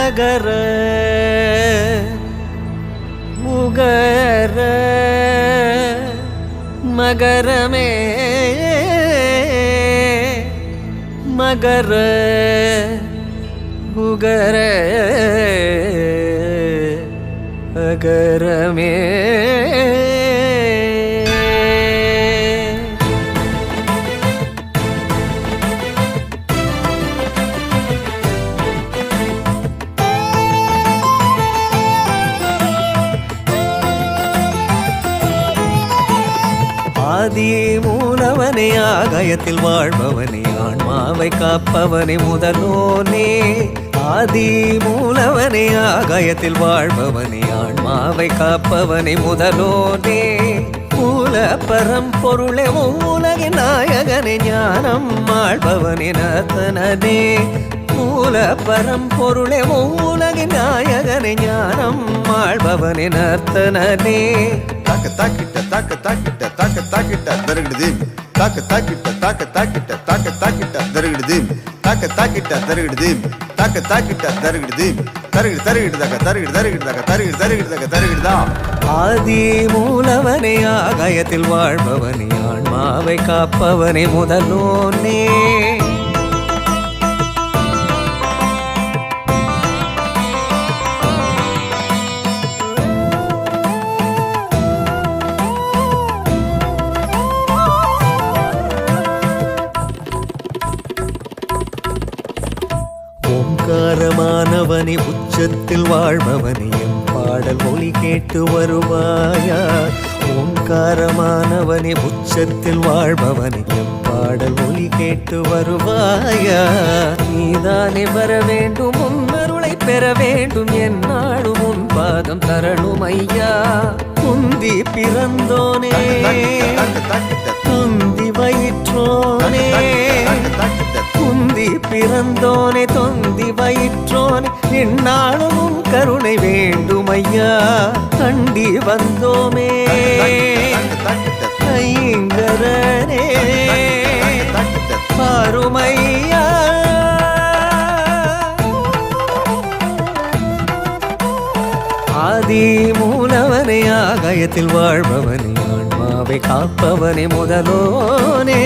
அகர உகர மகரமே மகர உகர அகரமே. ஆதி மூலவனே ஆகாயத்தில் வாழ்பவனே ஆன்மாவை காப்பவனே முதலோனே. ஆதி மூலவனே ஆகாயத்தில் வாழ்பவனே ஆன்மாவை காப்பவனே முதலோனே. மூல பரம்பொருளே உலகின் நாயகனே ஞானம் ஆழ்பவனே நர்த்தனனே. மூல பரம்பொருளே உலகின் நாயகனே ஞானம் ஆழ்பவனே நர்த்தனனே. தாக்க தாக்கிட்ட தாக்க தாக்கிட்ட தாக்க தாக்கிட்ட தருகிடுது தாக்க தாக்கிட்ட தாக்க தாக்கிட்ட தாக்க தாக்கிட்ட தருகிடுது தாக்க தாக்கிட்ட தருகிடுது தாக்க தாக்கிட்ட தருகிடுது தருகிடு தருகிடுதாக்க தருகிடு தருகிடுதாக்க தருகிடு தருகிடுதாக்க தருகிடுதா. ஆதி மூலவனே ஆகாயத்தில் வாழ்பவனே ஆன்மாவை காப்பவனே முதலோனே. ஓங்காரமானவனே உச்சத்தில் வாழ்பவனே எம் பாடல் ஒலி கேட்டு வருவாயா. ஓங்காரமானவனே உச்சத்தில் வாழ்பவனே எம் பாடல் ஒலி கேட்டு வருவாயா. நீதானே வர வேண்டும் உன்னருளை பெற வேண்டும் என்னாலும் உன் பாதம் தரணும் ஐயா. குந்தி பிறந்தோனே குந்தி வயிற்றோனே. குந்தி பிறந்தோனே தொந்தி வயிற்றோனே என்னாலும் உன் கருணை வேண்டும் ஐயா. கண்டி வந்தோமே ஐங்கரனே பாருமையா. ஆதி மூலவனே ஆகாயத்தில் வாழ்பவனே ஆன்மாவை காப்பவனே முதலோனே.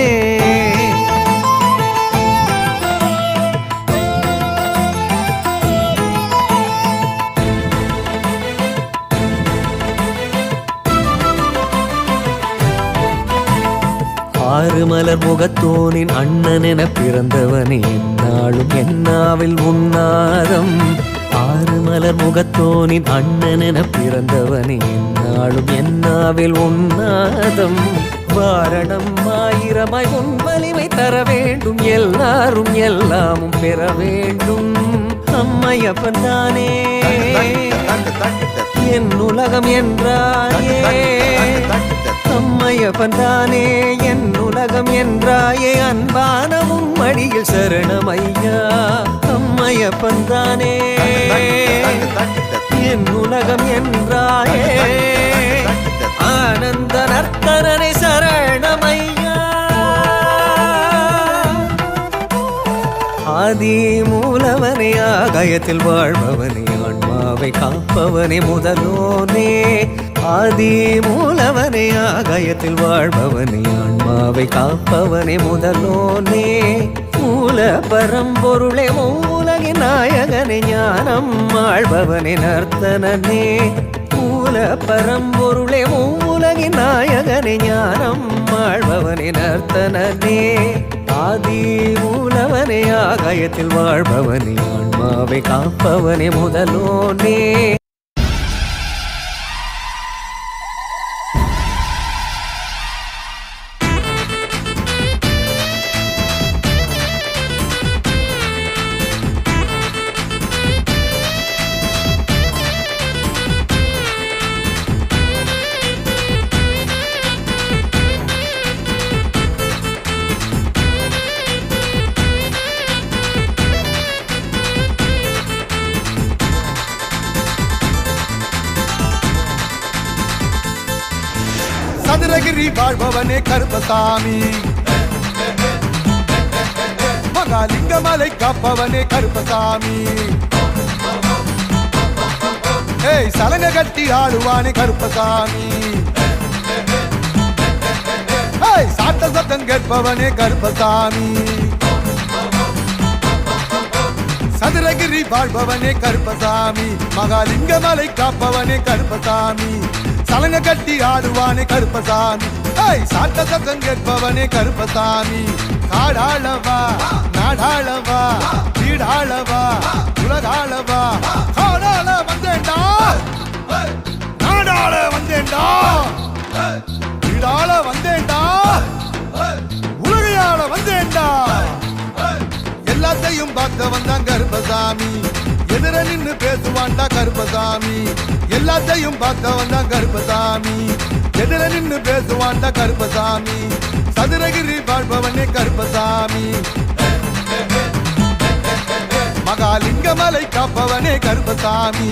ஆறு மலர் முகத்தோனின் அண்ணன் என பிறந்தவனே என்னாலும் என்னாவில் உன்னாதம். ஆறு மலர் முகத்தோனின் அண்ணன் என பிறந்தவனே என்னாலும் என்னாவில் உன்னாதம். வாரணம் ஆயிரமாய் உன் வலிமை தர வேண்டும் எல்லாரும் எல்லாமும் பெற வேண்டும். அம்மையப்பன் தானே என் உலகம் என்றாயே. அம்மையப்பன் தானே என் உலகம் என்றாயே. அன்பானவும் மடியில் சரணமையா. அம்மையப்பன் தானே என் உலகம் என்றாயே. ஆனந்த நர்த்தனனை சரணமையா. ஆதி மூலவனே ஆகாயத்தில் வாழ்பவனே ஆன்மாவை காப்பவனே முதலோனே. ஆதி மூலவனே ஆகாயத்தில் வாழ்பவனே ஆன்மாவை காப்பவனே முதலோனே. மூல பரம்பொருளே உலகின் நாயகனே ஞானம் ஆழ்பவனே நர்த்தனனே. மூல பரம்பொருளே உலகின் நாயகனே ஞானம் ஆழ்பவனே நர்த்தனனே. ஆதி மூலவனே ஆகாயத்தில் வாழ்பவனே ஆன்மாவை காப்பவனே முதலோனே. சதுரகிரி வாழ்பவனே கருப்பசாமி. மகாலிங்கமலை காப்பவனே கருப்பசாமி. ஏய் சலங்க கட்டி ஆடுவானே கருப்பசாமி, ஏய் சாட்ட சத்தம் கேட்பவனே கருப்பசாமி, சதுரகிரி வாழ்பவனே கருப்பசாமி, மகாலிங்கமலை காப்பவனே கருப்பசாமி, சலங்க கட்டி ஆடுவானே கருப்பசாமி, ஏய் சாட்ட சத்தம் கேட்பவனே கருப்பசாமி, காடாளவா நாடாளவா வீடாளவா உலகாளவா, காடாள வந்தேன்டா நாடாள வந்தேன்டா வீடாள வந்தேன்டா உலகையாள வந்தேன்டா, எல்லாத்தையும் பார்த்தவன் தான் கருப்பசாமி, எதிர நின்னு பேசுவான்டா கருப்பசாமி, எல்லாத்தையும் பார்த்தவன் தான் கருப்பசாமி, எதிர நின்னு பேசுவான்டா கருப்பசாமி, சதுரகிரி வாழ்பவனே கருப்பசாமி, மகாலிங்கமலை காப்பவனே கருப்பசாமி.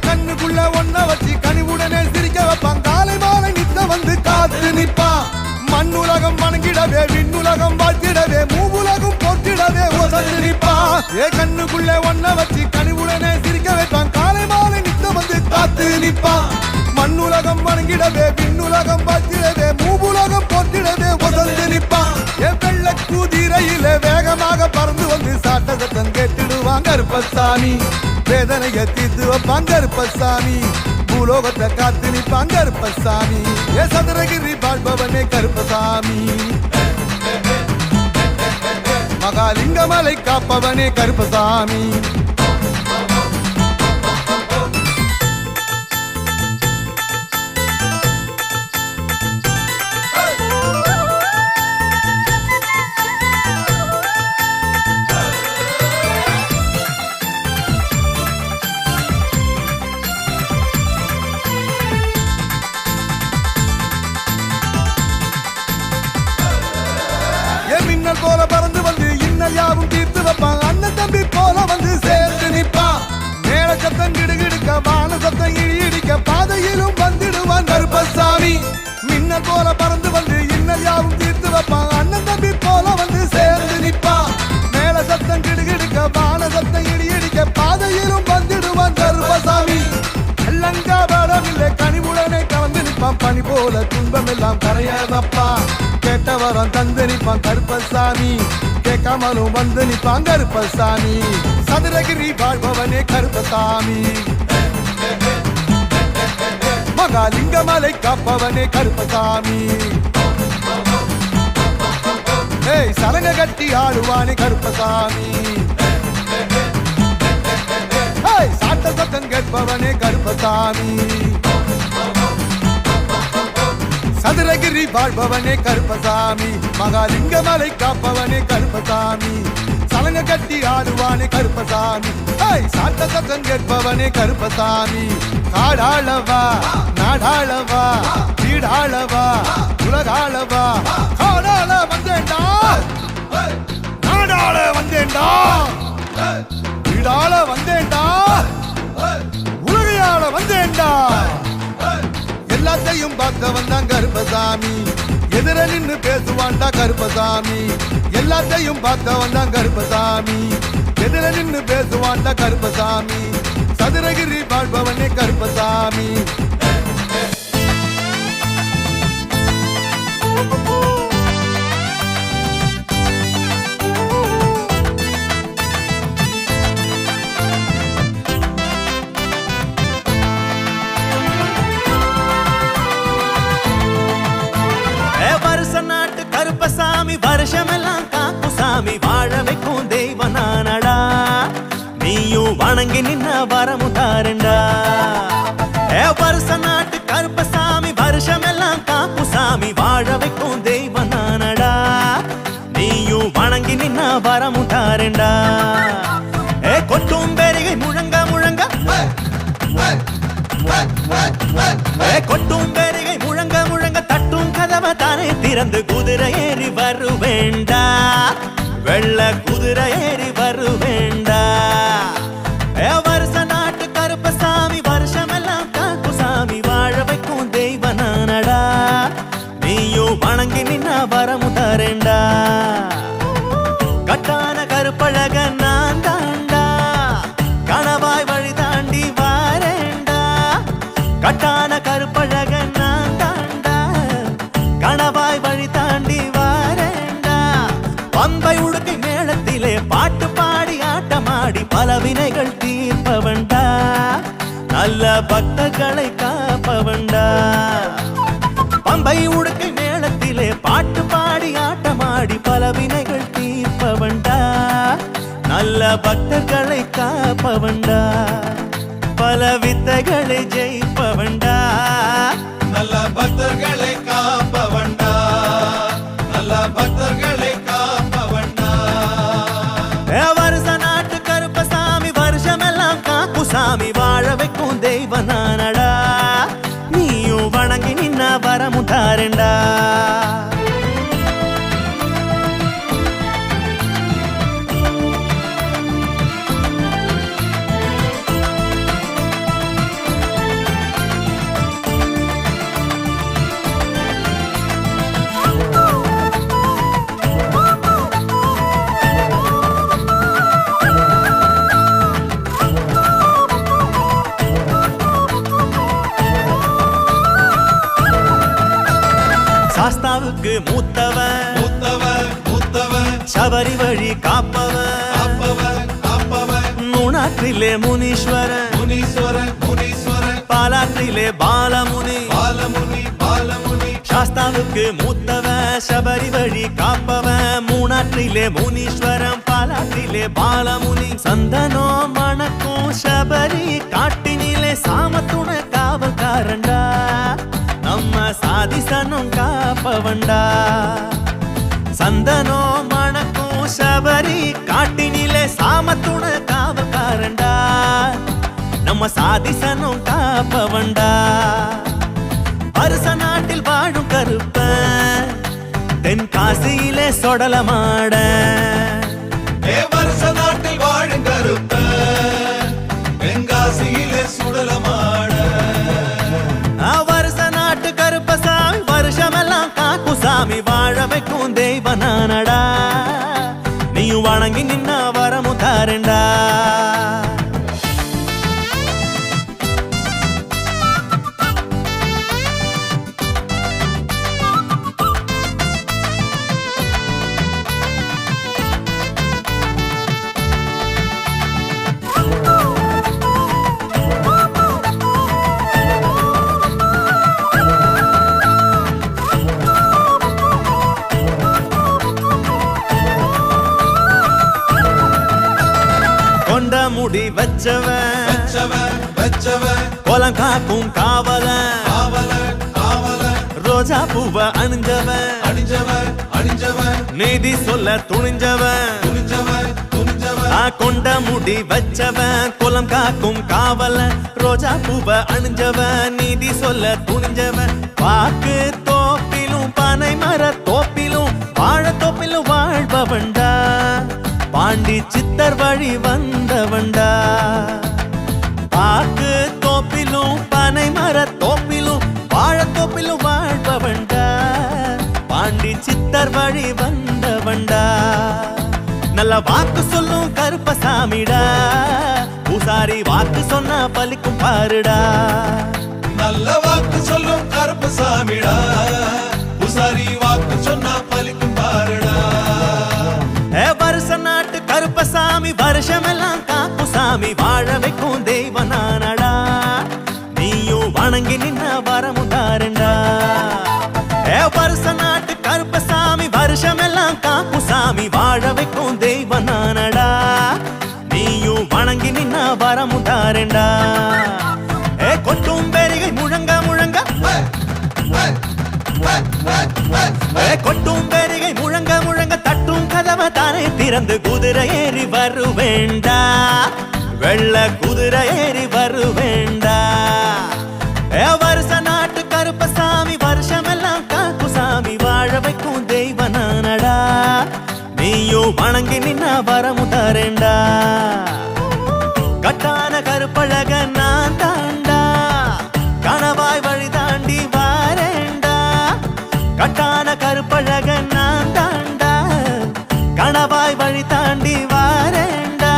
கண்ணுக்குள்ள ஒன்ன வச்சு கனிவுடனே சிரிக்க வைப்பான், காலை மாலை நித்த வந்து காத்து நிப்பான், மண்ணுலகம் வணங்கிடவே விண்ணுலகம் வாழ்த்திடவே மூவுலகம் போற்றிடவே உசந்து நிப்பான். ஏ கண்ணுக்குள்ள ஒன்ன வச்சு கனிவுடனே சிரிக்க வைப்பான், காலை மாலை நித்த வந்து காத்து நிப்பான், மண்ணுலகம் வணங்கிடவே விண்ணுலகம் வாழ்த்திடவே மூவுலகம் போற்றிடவே உசந்து நிப்பான். ஏ வெள்ள குதிரையில வேகமாக பறந்து வந்து சாட்ட சத்தம் கேட்டுடுவான் கருப்பசாமி, வேதனைய தீர்த்து வைப்பான் கருப்பசாமி, பூலோகத்தை காத்து நிற்பான் கருப்பசாமி, ஏ சதுரகிரி வாழ்பவனே கருப்பசாமி, மகாலிங்கமலை காப்பவனே கருப்பசாமி. போல பறந்து வந்து இன்னல் யாவும் தீர்த்து வைப்பான், அண்ணன் தம்பி போல வந்து சேர்த்து நிற்பான், மேல சத்தம் கிடுகிடுக்க வான சத்தம் இடி இடிக்க பாதையிலும் வந்துடுவான் கருப்பசாமி, மின்னல் போல பறந்து வந்து இன்னல் யாவும் தீர்த்து வைப்பான், அண்ணன் தம்பி போல வந்து சேர்த்து நிற்பான், மேல சத்தம் கிடுகிடுக்க வான சத்தம் இடி இடிக்க பாதையிலும் வந்துடுவான் கருப்பசாமி, அல்லங்காபடம் இல்லை கனிவுடனே கலந்து நிற்பான், பனி போல துன்பம் எல்லாம் கரையாதப்பா, கேட்டவரம் தந்து நிற்பான் கருப்பசாமி, கேட்காமலும் வந்து நிற்பான் கருப்பசாமி, சதுரகிரி வாழ்பவனே கருப்பசாமி, மகாலிங்கமலை காப்பவனே கருப்பசாமி, ஏய் சலங்க கட்டி ஆடுவானே கருப்பசாமி, ஏய் சாட்ட சத்தம் கேட்பவனே கருப்பசாமி, சதுரகிரி வாழ்பவனே கருப்பசாமி, மகாலிங்கமலை காப்பவனே கருப்பசாமி, சலங்க கட்டி ஆடுவானே கருப்பசாமி, ஏய் சாட்ட சத்தம் கேட்பவனே கருப்பசாமி, காடாளவா நாடாளவா வீடாளவா உலகாளவா, காடாள வந்தேன்டா நாடாள வந்தேன்டா வீடாள வந்தேன்டா உலகையாள வந்தேன்டா, எல்லாத்தையும் பார்த்தவன் தான் கருப்பசாமி, எதிர நின்னு பேசுவான்டா கருப்பசாமி, எல்லாத்தையும் பார்த்தவன் தான் கருப்பசாமி, எதிர நின்னு பேசுவான்டா கருப்பசாமி, சதுரகிரி வாழ்பவனே கருப்பசாமி. கருப்பசாமி வருஷமெல்லாம் காக்கும் சாமி, வாழ வைக்கும் தெய்வ நானடா, நீயும் வணங்கி நின்ன வரமும் தாருண்டா. வருஷ நாட்டு கருப்பசாமி வருஷமெல்லாம் காக்கும் சாமி, வாழ வைக்கும் தெய்வ நானடா, நீயும் வணங்கி நின்ன வரமும் தாருண்டா. கொட்டும் பெருகை முழங்க முழங்க, கொட்டும் பெருகை முழங்க முழங்க, தட்டும் கதவை வெள்ள குதிரை ஏறி வருவேண்டா வருஷ நாட்டு கருப்பசாமி வருஷமெல்லாம் காக்குசாமி வாழ வைக்கும் தெய்வ நானடா நீயும் வணங்கி நின்னா வரமு தரேண்டா கட்டான கருப்பழக நான் தாண்டா கணவாய் வழி தாண்டி வாரேண்டா கட்டான கருப்பழக நான் தாண்டா கணவாய் வழி தாண்டி வாரேண்டா பம்பை உடுக்கை மேளத்திலே பாட்டு பாடி ஆட்டமாடி பல வினைகள் தீர்ப்பவன்டா நல்ல பக்தர்களை காப்பவன்டா பம்பை உடுக்கை மேளத்திலே பாட்டு பாடி ஆட்டமாடி பல வினைகள் தீர்ப்பவன்டா நல்ல பக்தர்களை காப்பவன்டா பல வித்தைகளை ஜெயிப்பவன்டா நல்ல பக்தர்களை காப்பவன்டா நல்ல பக்தர்களை காப்பவன்டா வருஷ நாட்டு கருப்பசாமி வருஷமெல்லாம் காக்குசாமி வாழ வைக்கும் தெய்வ நானடா நீயும் வணங்கி நின்னா வரமு தாரேண்டா சாஸ்தாவுக்கு மூத்தவன் மூத்தவன் மூத்தவன் சபரி வழி காப்பவன் காப்பவன் காப்பவன் மூணாற்றிலே முனீஸ்வரன் முனீஸ்வரன் முனீஸ்வரன் பாலாற்றிலே பாலமுனி பாலமுனி பாலமுனி சாஸ்தாவுக்கு மூத்தவன் சபரி வழி காப்பவன் மூணாற்றிலே முனீஸ்வரன் பாலாற்றிலே பாலமுனி சந்தனோ மணக்கும் சபரி காட்டினிலே சாமத்துண காவல்காரண்டா நம்ம சாதிசனும் காப்பவன்டா சந்தனோ மணக்கும் சபரி காட்டினிலே சாமத்துண காவல்காரண்டா நம்ம சாதிசனும் காப்பவன்டா அரச நாட்டில் வாழும் கருப்பன் தென்காசியிலே சொடலமாட வருஷ நாட்டில் வாழும் கருப்பன் தென்காசியிலே சுடலமாட வருஷ நாட்டு கருப்பசாமி வருஷமெல்லாம் காக்குசாமி வாழ வைக்கும் தெய்வ நானடா நீயும் வணங்கி நின்னா வரமு தாரேண்டா கொண்ட முடி வச்சவன் வச்சவன் வச்சவன் கோலம் காக்கும் காவலன் காவலன் காவலன் ரோஜா பூவ அணிஞ்சவன் அணிஞ்சவன் அணிஞ்சவன் நீதி சொல்ல துணிஞ்சவன் துணிஞ்சவன் துணிஞ்சவன் கொண்ட முடி வச்சவன் குலம் காக்கும் காவலன் ரோஜா பூவ அணிஞ்சவன் நீதி சொல்ல துணிஞ்சவன் பாக்கு தோப்பிலும் பனை மர தோப்பிலும் வாழ தோப்பிலும் வாழ்பவன்டா பாண்டி சித்தர் வழி வந்தவன்டா பாக்கு தோப்பிலும் பனை மர தோப்பிலும் வாழ தோப்பிலும் வாழ்பவன்டா பாண்டி சித்தர் வழி வந்தவன்டா நல்ல வாக்கு சொல்லும் கருப்பசாமிடா பூசாரி வாக்கு சொன்னா பலிக்கும் பாருடா நல்ல வாக்கு சொல்லும் கருப்பசாமிடா பூசாரி வாக்கு சொன்னா பலிக்கும் பாருடா வருஷ நாட்டு கருப்பசாமி வருஷமெல்லாம் காக்குசாமி வாழ வைக்கும் தெய்வ நானடா நீயும் வணங்கி நின்னா வரமு தாரேண்டா வருஷ நாட்டு கருப்பசாமி வருஷமெல்லாம் காக்குசாமி வாழ வைக்கும் தெய்வ நானடா நீயும் வணங்கி நின்னா வரமு தாரேண்டா கொட்டும் பெரிகை முழங்க முழங்க கொட்டும் பெரிகை முழங்க முழங்க தட்டும் கதவை தானே திறந்து குதிரை ஏறி வருவேண்டா வெள்ள குதிரை ஏறி வருவேண்டா வருஷ நாட்டு கருப்பசாமி வருஷமெல்லாம் காக்குசாமி வாழ வைக்கும் தெய்வ நானடா நீயோ நீயும் வணங்கி நின்னா வரமு தரேண்டா கட்டான கருப்பழக நான் தாண்டா கணவாய் வழி தாண்டி வாரேண்டா கட்டான கருப்பழக நான் தாண்டா கணவாய் வழி தாண்டி வாரேண்டா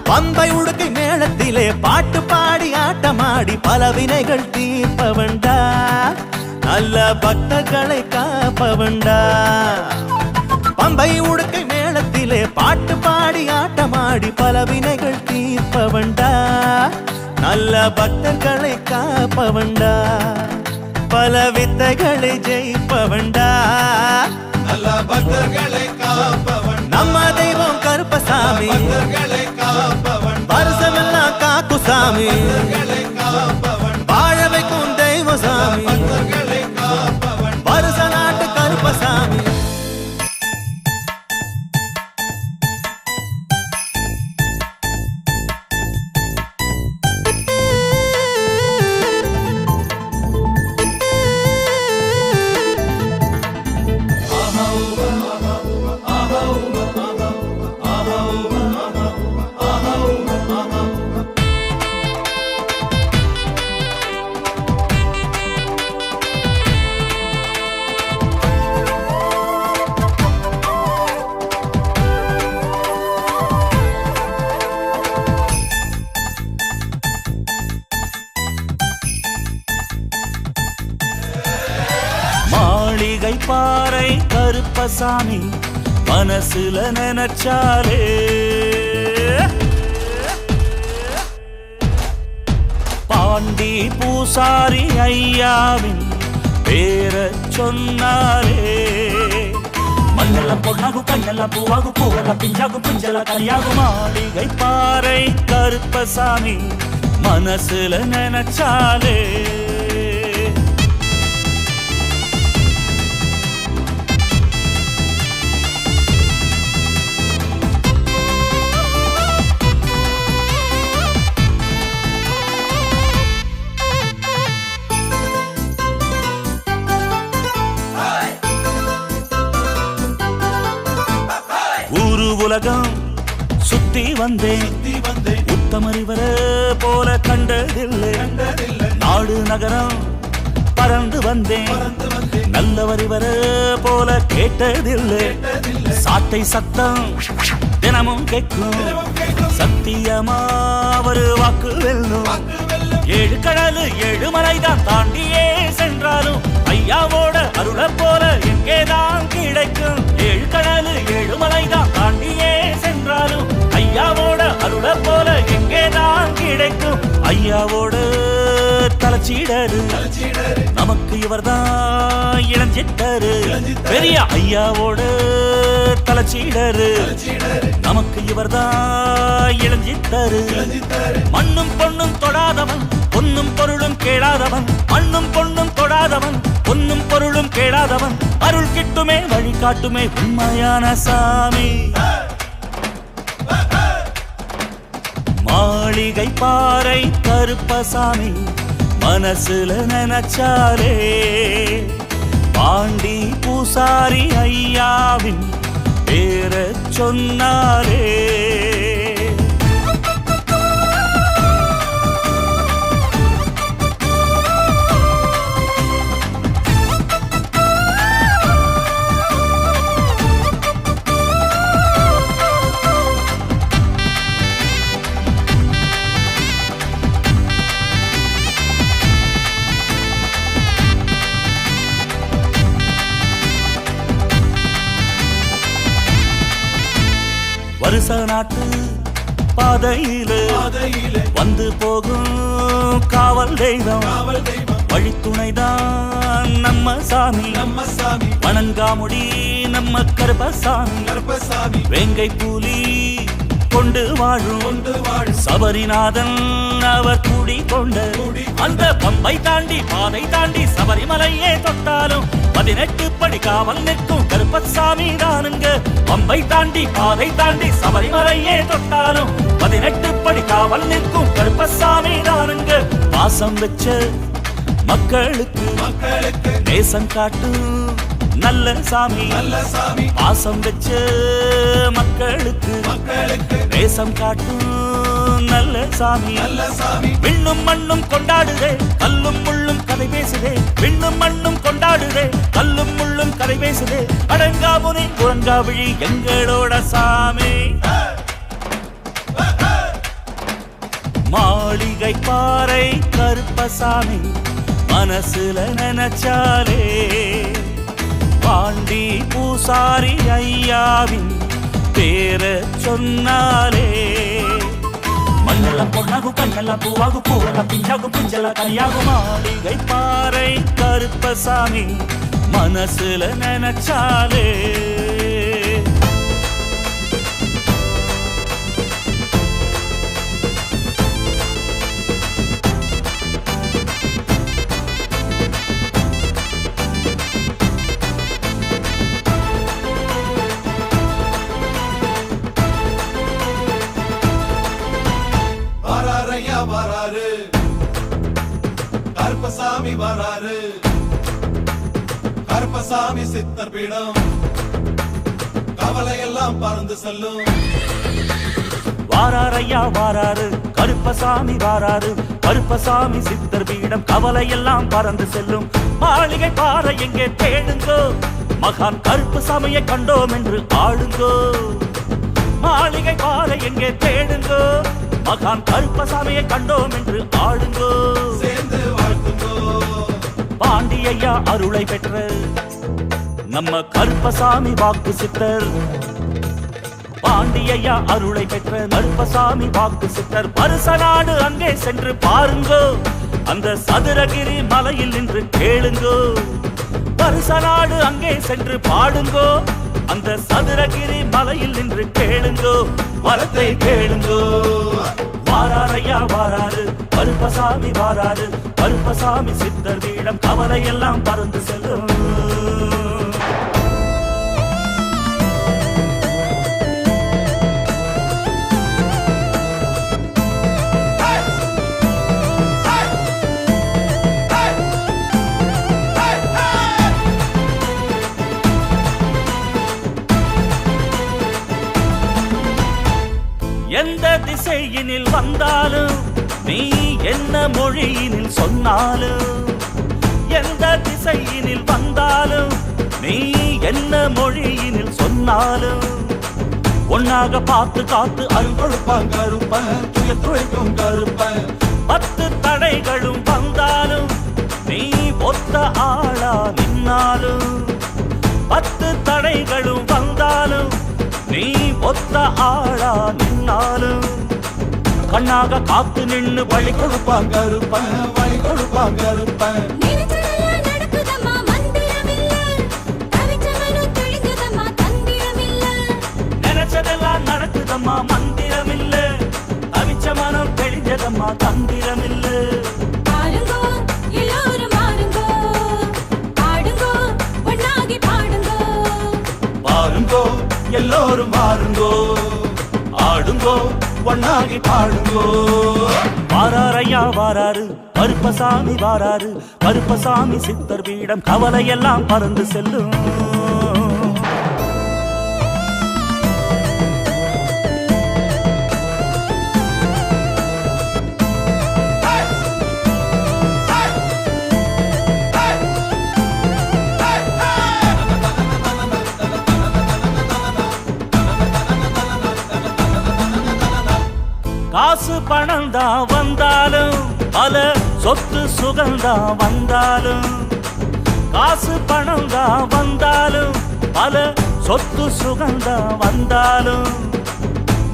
பம்பை உடுக்கை மேளத்திலே பாட்டு பாடி ஆட்டமாடி பல வினைகள் தீர்ப்பவன்டா நல்ல பக்தர்களை காப்பவன்டா பம்பை உடுக்கை மேளத்திலே பாட்டு பாடி ஆட்டமாடி பல வினைகள் தீர்ப்பவன்டா நல்ல பக்தர்களை காப்பவன்டா பல வித்தைகளை ஜெயிப்பவன்டா நல்ல பக்தர்களை காப்பவன் நம்ம தெய்வம் கருப்பசாமி பக்தர்களை காப்பவன் வருஷமெல்லாம் காக்குசாமி காப்பவன் வாழ வைக்கும் தெய்வசாமி பக்தர்களை காப்பவன் வருஷ நாட்டு கருப்பசாமி மாளிகை பாறை கருப்பசாமி மனசுல நினைச்சாலே பாண்டி பூசாரி ஐயாவின் பேர சொன்னாரே மண்ணெல்லாம் பொண்ணாகும் கண்ணெல்லாம் பூவாகும் பூவெல்லாம் பிஞ்சாகும் பிஞ்செல்லாம் கனியாகும் மாளிகை பாறை கருப்பசாமி மனசுல நினைச்சாலே உலகம் சுத்தி வந்தேன் உத்தமறிவர போல கண்டதில்லை நாடு நகரம் பறந்து வந்தேன் நல்லவரிவர போல கேட்டதில்லை சாட்டை சத்தம் தினமும் கேட்கும் சத்தியமா ஒரு வாக்கு வெல்லும் ஏழு கடலு ஏழு மலைதான் தாண்டியே சென்றாலும் ஐயாவோட அருள போல எங்கேதான் கிடைக்கும் ஏழு கடலு ஏழு மலைதான் தாண்டியே சென்றாலும் ஐயாவோட அருள போல எங்கேதான் கிடைக்கும் ஐயாவோட தலைச்சீடரு நமக்கு இவர்தான் இளஞ்சிட்டரு பெரிய ஐயாவோட தலைச்சீடரு நமக்கு இவர்தான் இளஞ்சிட்டரு மண்ணும் பொண்ணும் தொடாதவன் பொன்னும் பொருளும் கேளாதவன் மண்ணும் பொண்ணும் தொடாதவன் பொன்னும் பொருளும் கேளாதவன் அருள் கிட்டுமே வழி காட்டுமே உண்மையான சாமி மாளிகை பாறை கருப்பசாமி மனசுல நினைச்சாரே பாண்டி பூசாரி ஐயாவின் பேர சொன்னாரே வருஷ நாட்டு பாதையில வந்து போகும் காவல் தெய்வம் வழித்துணைதான் நம்ம சாமி வணங்காமுடி நம்ம கருப்பசாமி வேங்கை பூலி கொண்டு வாழும் சபரிநாதன் அவர் கூடி கொண்ட அந்த பம்பை தாண்டி பாதை தாண்டி சபரிமலையே தொட்டாலும் 18 படி காவல் நிற்கும் கருப்பசாமி தானுங்க பம்பை தாண்டி பாதை தாண்டி சபரிமலையே தொட்டாலும் 18 படி காவல் நிற்கும் கருப்பசாமி தானுங்க பாசம் வச்ச மக்களுக்கு நேசம் காட்டும் நல்ல சாமி பாசம் வச்ச மக்களுக்கு தேசம் காட்டும் நல்ல சாமி விண்ணும் மண்ணும் கொண்டாடுதே கல்லும் முள்ளும் கதை பேசுதே விண்ணும் மண்ணும் கொண்டாடுதே கல்லும் முள்ளும் கதை பேசுதே அடங்கா முனை உறங்கா விழி எங்களோட சாமி மாளிகை பாறை கருப்பசாமி மனசுல நினைச்சாலே பாண்டி பூசாரி ஐயாவின் பேர சொன்னாலே மண்ணெல்லாம் பொண்ணாகும் கண்ணெல்லாம் பூவாகும் பூவெல்லாம் பிஞ்சாகும் பிஞ்செல்லாம் கனியாகும் மாளிகை பாறை கருப்பசாமி மனசுல நினைச்சாலே வராரு கருப்பசாமி வராரு கருப்பசாமி சித்தர் பீடம் கவலையெல்லாம் பறந்து செல்லும் வாராரையா வாராரு கருப்பசாமி வாராரு கருப்பசாமி சித்தர் பீடம் கவலையெல்லாம் பறந்து செல்லும் மாளிகை பாறை எங்கே தேடுங்கோ மகான் கருப்பசாமியை கண்டோம் என்று ஆளுங்கோ மாளிகை பாறை எங்கே தேடுங்கோ மகான் கருப்பசாமியை கண்டோம் என்று ஆளுங்கோ சேர்ந்து வாழ்த்துங்கோ பாண்டியையா அருளை பெற்ற நம்ம கருப்பசாமி வாக்கு சித்தர் பாண்டியையா அருளை பெற்ற கருப்பசாமி வாக்கு சித்தர் பரிசநாடு அங்கே சென்று பாருங்கோ அந்த சதுரகிரி மலையில் நின்று கேளுங்கோ பரிசநாடு அங்கே சென்று பாடுங்கோ அந்த சதுரகிரி மலையில் நின்று கேளுங்கோ வரத்தை கேளுங்கோ வாராரையா வாராரு கருப்பசாமி வாராரு கருப்பசாமி சித்தர் வீடம் கவலையெல்லாம் பறந்து செல்லும் எந்த திசையினில் வந்தாலும் நீ என்ன மொழியினில் சொன்னாலும் எந்த திசையினில் வந்தாலும் நீ என்ன மொழியினில் சொன்னாலும் ஒன்னாக பார்த்து காத்து அருள்கொடுப்பான் கருப்பன் துயர் துளைக்கும் கருப்பன் 10 தடைகளும் வந்தாலும் நீ ஒத்த ஆளா நின்னாலும் 10 தடைகளும் வந்தாலும் நீ ஒத்த ஆளா நின்னாலும் கண்ணாக காத்து நின்னு வழி கொடுப்பான் கருப்பன் வழி கொடுப்பான் கருப்பன் நினைச்சதெல்லாம் நடக்குதம்மா மந்திரம் இல்ல அவிச்ச மனம் தெளிஞ்சதம்மா தந்திரம் இல்ல பாருங்கோ எல்லோரும் பாருங்கோ ஆடுங்கோ ஒன்னாகி பாடுங்கோ வாராரையா வாராரு கருப்பசாமி வாராரு கருப்பசாமி சித்தர் பீடம் கவலையெல்லாம் பறந்து செல்லும் காசு பணம் தான் வந்தாலும் பல சொத்து சுகந்தான் வந்தாலும் காசு பணம் தான் வந்தாலும் பல சொத்து சுகந்தான் வந்தாலும்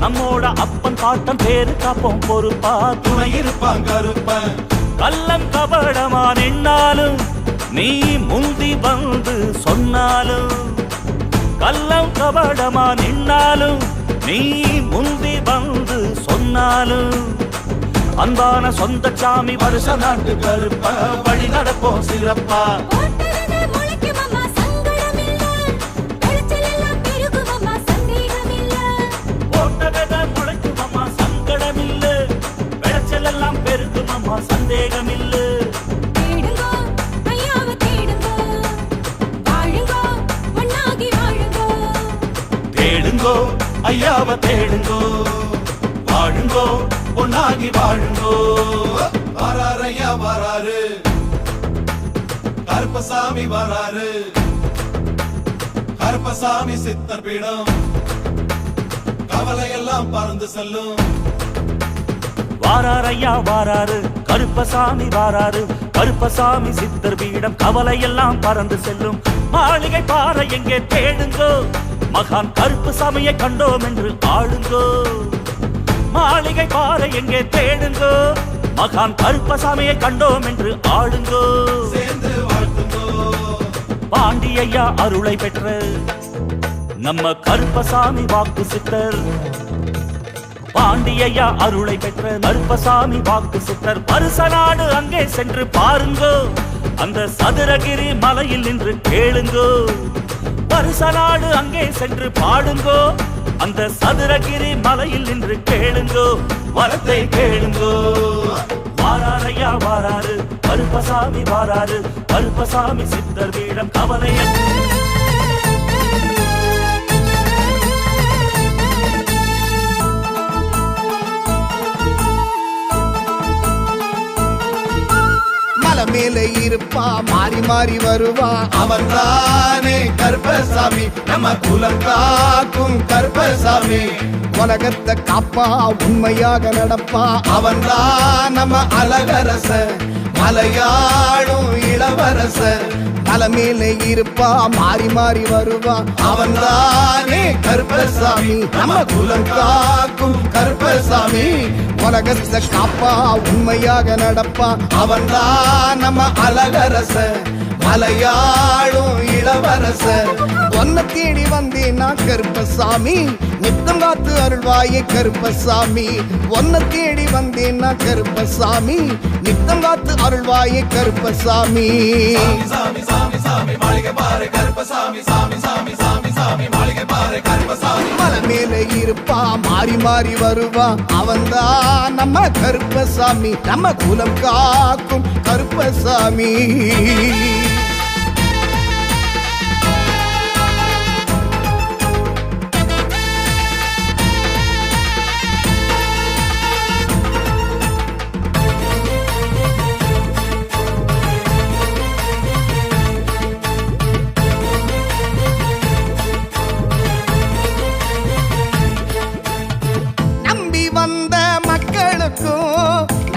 நம்மோட அப்பன் பாட்டம் பேரு காப்போம் பொறுப்பா துணை இருப்பான் கருப்பன் கள்ளம் கபடமா நின்னாலும் நீ முந்தி வந்து சொன்னாலும் கள்ளம் கபடமா நின்னாலும் நீ முந்தி வந்து சொன்னாலும் அன்பான சொந்த சாமி வருஷ நாட்டு கருப்பா வழி நடப்போம் சிறப்பா சங்கடமில்ல விளைச்சல் எல்லாம் பெருகுமம்மா சந்தேகமில்ல தேடுங்கோ ஐயாவை தேடுங்கோ வாழுங்கோ பாடுங்கோ ஐயாவை தேடுங்கோ வாழுங்கோ பொன்னாகி வாழுங்கோ வராரையா வராரு கருப்பசாமி வராரு கருப்பசாமி சித்தர் பீடம் கவலையெல்லாம் பறந்து செல்லும் வாராரையா வாராரு கருப்பசாமி வாராரு கருப்பசாமி சித்தர் பீடம் கவலையெல்லாம் பறந்து செல்லும் மாளிகை பாறை எங்கே தேடுங்கோ மகான் கருப்பசாமியை கண்டோம் என்று ஆளுங்கோ மாளிகை பாறை எங்கே தேடுங்கோ மகான் கருப்பசாமியை கண்டோம் என்று ஆளுங்கோ சேர்ந்து வாழ்த்துங்கோ பாண்டியையா அருளை பெற்ற நம்ம கருப்பசாமி வாக்கு சித்தர் பாண்டியையா அருளை பெற்ற கருப்பசாமி வாக்கு சித்தர் பரிச நாடு அங்கே சென்று பாருங்கோ அந்த சதுரகிரி மலையில் நின்று கேளுங்கோ பரிச நாடு அங்கே சென்று பாடுங்கோ அந்த சதுரகிரி மலையில் நின்று கேளுங்கோ வரத்தை கேளுங்கோ வாராரையா வாராரு கருப்பசாமி வாராரு கருப்பசாமி சித்தர் பீடம் கவலைய மேல இருப்பா மாறி மாறி வருவா அவன் தானே கருப்பசாமி நம்ம குலம் காக்கும் கருப்பசாமி உலகத்தை காப்பா உண்மையாக நடப்பா அவன் தான் நம்ம அழகரச மலையாளும் இளவரச மலை மேல இருப்பா மாறி மாறி வருவா அவன் தானே கருப்பசாமி நம்ம குலம் காக்கும் கருப்பசாமி உலகத்தை காப்பா உண்மையாக நடப்பா அவன் தான் நம்ம அழகரச மலையாளும் இளவரச ஒன்ன தேடி வந்தேன் நான் கருப்பசாமி நித்தம் காத்து அருள்வாயே கருப்பசாமி ஒன்ன தேடி வந்தேன் நான் கருப்பசாமி நித்தம் காத்து அருள்வாயே கருப்பசாமி சாமி சாமி சாமி மாளிகை பாரு கருப்பசாமி சாமி சாமி சாமி சாமி மாளிகை பாரு கருப்பசாமி மலை மேல இருப்பா மாறி மாறி வருவா அவன்தான் நம்ம கருப்பசாமி நம்ம குலம் காக்கும் கருப்பசாமி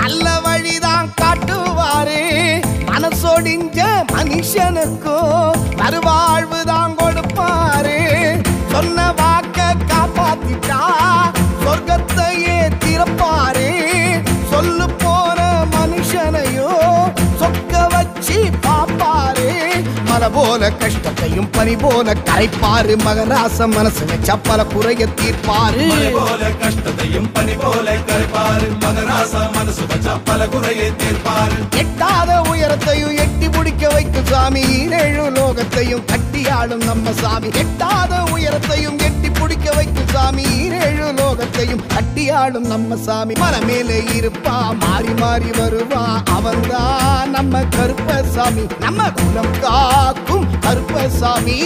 நல்ல வழிதான் காட்டுவாரு மனசொடிஞ்ச மனுஷனுக்கும் மறுவாழ்வுதான் கொடுப்பாரு சொன்ன வாக்க காப்பாத்திட்டா சொர்க்கத்தையே திறப்பாரு சொல்லு போற மனுஷனையோ சொக்க வச்சு பாப்பாரு மலை போல கஷ்டத்தையும் பனி போல கரைப்பாரு மகராச மனசு வச்சா பல குறைய தீர்ப்பாரு போல கஷ்டத்தையும் பனி போல கரைப்பாரு மகராசா மனசு வச்சா பல குறையை தீர்ப்பாரு எட்டாத உயரத்தையும் எட்டி பிடிக்க வைக்கும் சாமி ஈரேழு லோகத்தையும் கட்டியாடும் நம்ம சாமி எட்டாத உயரத்தையும் எட்டி பிடிக்க வைக்கும் சாமி ஈரேழு லோகத்தையும் கட்டியாடும் நம்ம சாமி மலை மேல இருப்பா மாறி மாறி வருவா அவன்தான் நம்ம கருப்பசாமி நம்ம குலம் காக்கும் கருப்பசாமி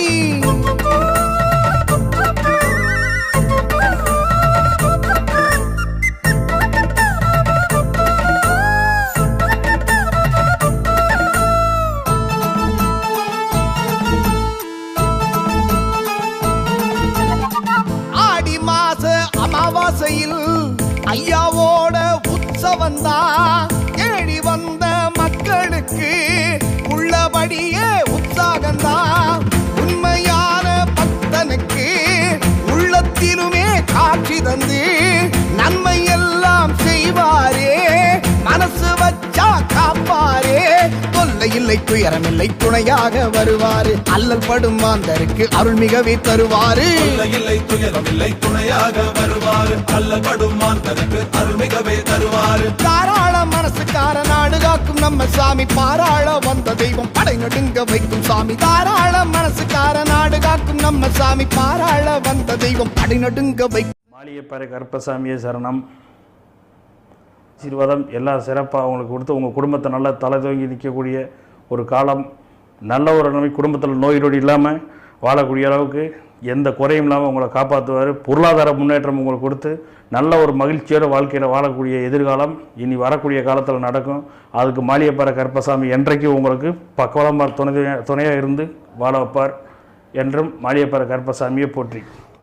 ஆடி மாச அமாவாசையில் ஐயாவோட உற்சவந்தான் தேடி வந்த மக்களுக்கு உள்ளபடியே உற்சாகந்தான் உண்மையான பக்தனுக்கு உள்ளத்திலுமே காட்சி தந்து நன்மை எல்லாம் செய்வாரே மனசு வச்சா காப்பாரே தொல்லை இல்லை துயரம் இல்லை துணையாக வருவாரு அல்லல் படும் மாந்தருக்கு அருள் மிகவே தருவாரு இல்லை துயரம் இல்லை துணையாக வருவாரு அல்லப்படும் மாந்தனுக்கு அருள்மிகவே தருவாரு தாராள மனசுக்கார நாடு காக்கும் நம்ம சாமி பாராள வந்த தெய்வம் படை நடுங்க வைக்கும் சாமி தாராள மனசுக்கார நாடு காக்கும் நம்ம சாமி பாராள வந்த தெய்வம் படை நடுங்க வைக்கும் மாளிகைப்பாறை கருப்பசாமியே சரணம் ஆசீர்வாதம் எல்லாம் சிறப்பாக அவங்களுக்கு கொடுத்து உங்கள் குடும்பத்தை நல்லா தலை தூங்கி நிற்கக்கூடிய ஒரு காலம் நல்ல ஒரு நிலைமை குடும்பத்தில் நோய் நொடி இல்லாமல் வாழக்கூடிய அளவுக்கு எந்த குறையும் இல்லாமல் உங்களை காப்பாற்றுவார். பொருளாதார முன்னேற்றம் உங்களுக்கு கொடுத்து நல்ல ஒரு மகிழ்ச்சியோட வாழ்க்கையில் வாழக்கூடிய எதிர்காலம் இனி வரக்கூடிய காலத்தில் நடக்கும். அதுக்கு மாளிகைப்பாறை கருப்பசாமி என்றைக்கும் உங்களுக்கு பக்கவளமாக துணையாக இருந்து வாழ வைப்பார். என்றும் மாளிகைப்பாறை கருப்பசாமியை போற்றி.